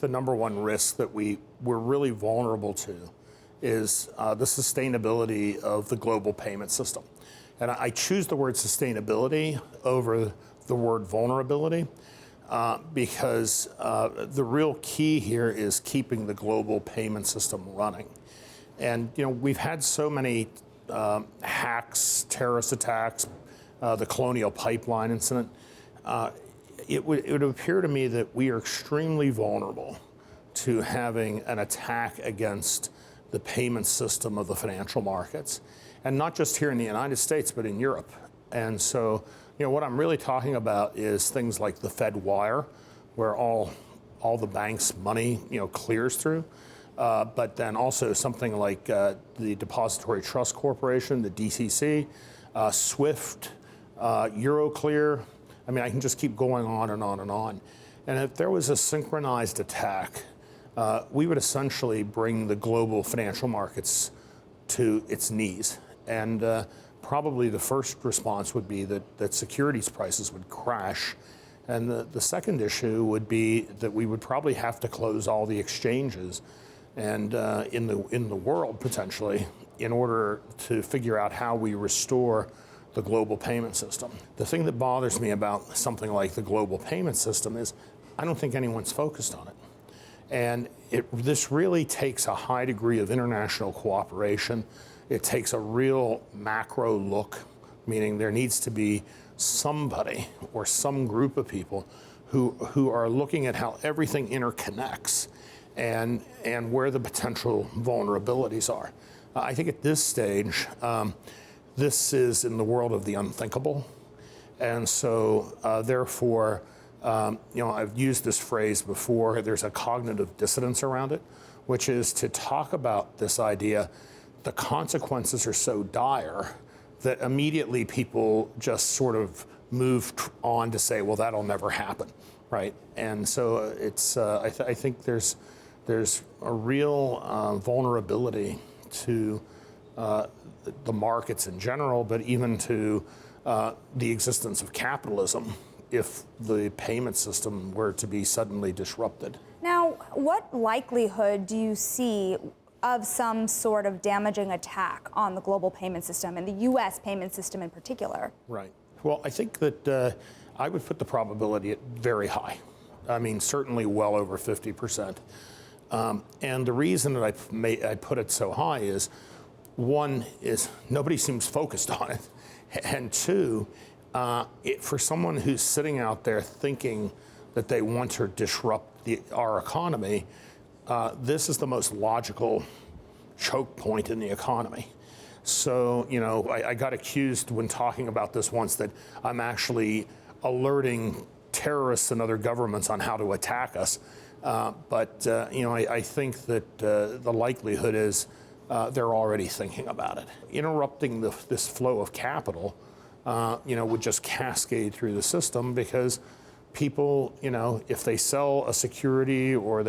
The number one risk that we're really vulnerable to is the sustainability of the global payment system. And I choose the word sustainability over the word vulnerability because the real key here is keeping the global payment system running. And we've had so many hacks, terrorist attacks, the Colonial Pipeline incident. It would appear to me that we are extremely vulnerable to having an attack against the payment system of the financial markets, and not just here in the United States, but in Europe. And so, what I'm really talking about is things like the Fed wire, where all the bank's money, clears through. But then also something like the Depository Trust Corporation, the DCC, SWIFT, Euroclear. I mean, I can just keep going on and on and on. And if there was a synchronized attack, we would essentially bring the global financial markets to its knees. And probably the first response would be that securities prices would crash. And the second issue would be that we would probably have to close all the exchanges and in the world potentially in order to figure out how we restore the global payment system. The thing that bothers me about something like the global payment system is I don't think anyone's focused on it. And this really takes a high degree of international cooperation. It takes a real macro look, meaning there needs to be somebody or some group of people who are looking at how everything interconnects and where the potential vulnerabilities are. I think at this stage, this is in the world of the unthinkable. And so therefore, I've used this phrase before, there's a cognitive dissonance around it, which is to talk about this idea, the consequences are so dire that immediately people just sort of move on to say, well, that'll never happen, right? And so it's, I think there's a real vulnerability to the markets in general, but even to the existence of capitalism if the payment system were to be suddenly disrupted. Now, what likelihood do you see of some sort of damaging attack on the global payment system and the U.S. payment system in particular? Right. Well, I think that I would put the probability at very high. I mean, certainly well over 50%. And the reason that I put it so high is, one, is nobody seems focused on it. And two, for someone who's sitting out there thinking that they want to disrupt our economy, this is the most logical choke point in the economy. So, I got accused when talking about this once that I'm actually alerting terrorists and other governments on how to attack us. But I think that the likelihood is they're already thinking about it. Interrupting this flow of capital, would just cascade through the system because people, if they sell a security or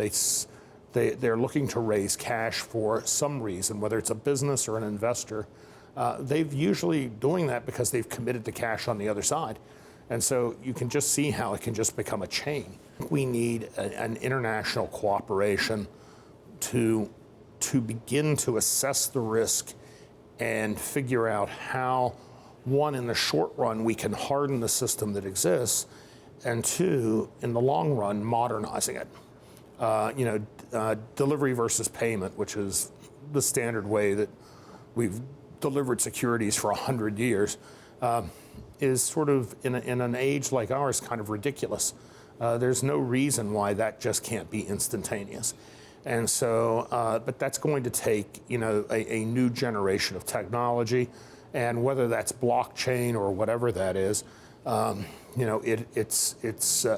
they're looking to raise cash for some reason, whether it's a business or an investor, they've usually doing that because they've committed the cash on the other side. And so you can just see how it can just become a chain. We need an international cooperation to begin to assess the risk and figure out how, one, in the short run, we can harden the system that exists, and two, in the long run, modernizing it. Delivery versus payment, which is the standard way that we've delivered securities for 100 years, is sort of, in an age like ours, kind of ridiculous. There's no reason why that just can't be instantaneous. And so, but that's going to take, a new generation of technology, and whether that's blockchain or whatever that is,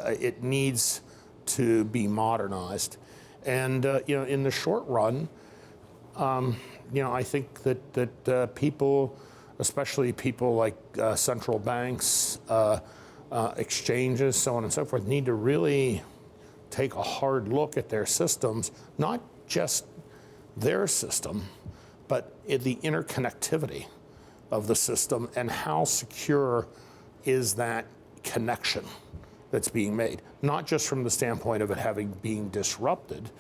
it needs to be modernized. And in the short run, I think that people, especially people like central banks, exchanges, so on and so forth, need to really take a hard look at their systems, not just their system, but the interconnectivity of the system and how secure is that connection that's being made, not just from the standpoint of it having being disrupted,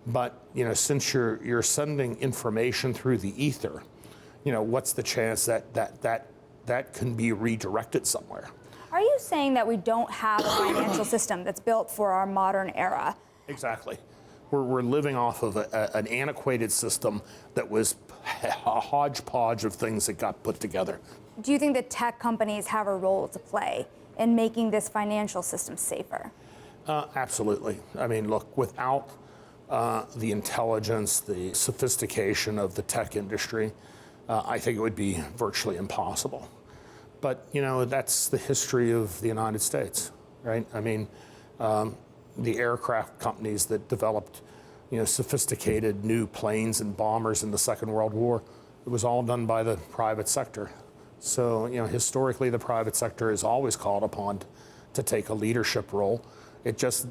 but since you're sending information through the ether, what's the chance that can be redirected somewhere? Are you saying that we don't have a financial system that's built for our modern era? Exactly. We're living off of an antiquated system that was a hodgepodge of things that got put together. Do you think that tech companies have a role to play in making this financial system safer? Absolutely. I mean, look, without the intelligence, the sophistication of the tech industry, I think it would be virtually impossible. But, that's the history of the United States, right? I mean, the aircraft companies that developed, sophisticated new planes and bombers in the Second World War, it was all done by the private sector. So, historically, the private sector is always called upon to take a leadership role. It just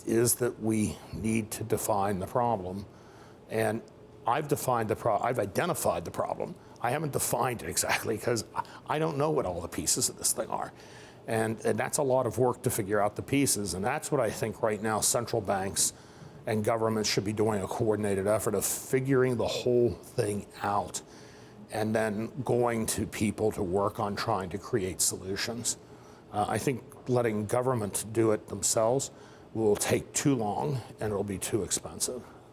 is that we need to define the problem. And I've identified the problem. I haven't defined it exactly because I don't know what all the pieces of this thing are. And that's a lot of work to figure out the pieces. And that's what I think right now central banks and governments should be doing, a coordinated effort of figuring the whole thing out and then going to people to work on trying to create solutions. I think letting government do it themselves will take too long and it will be too expensive.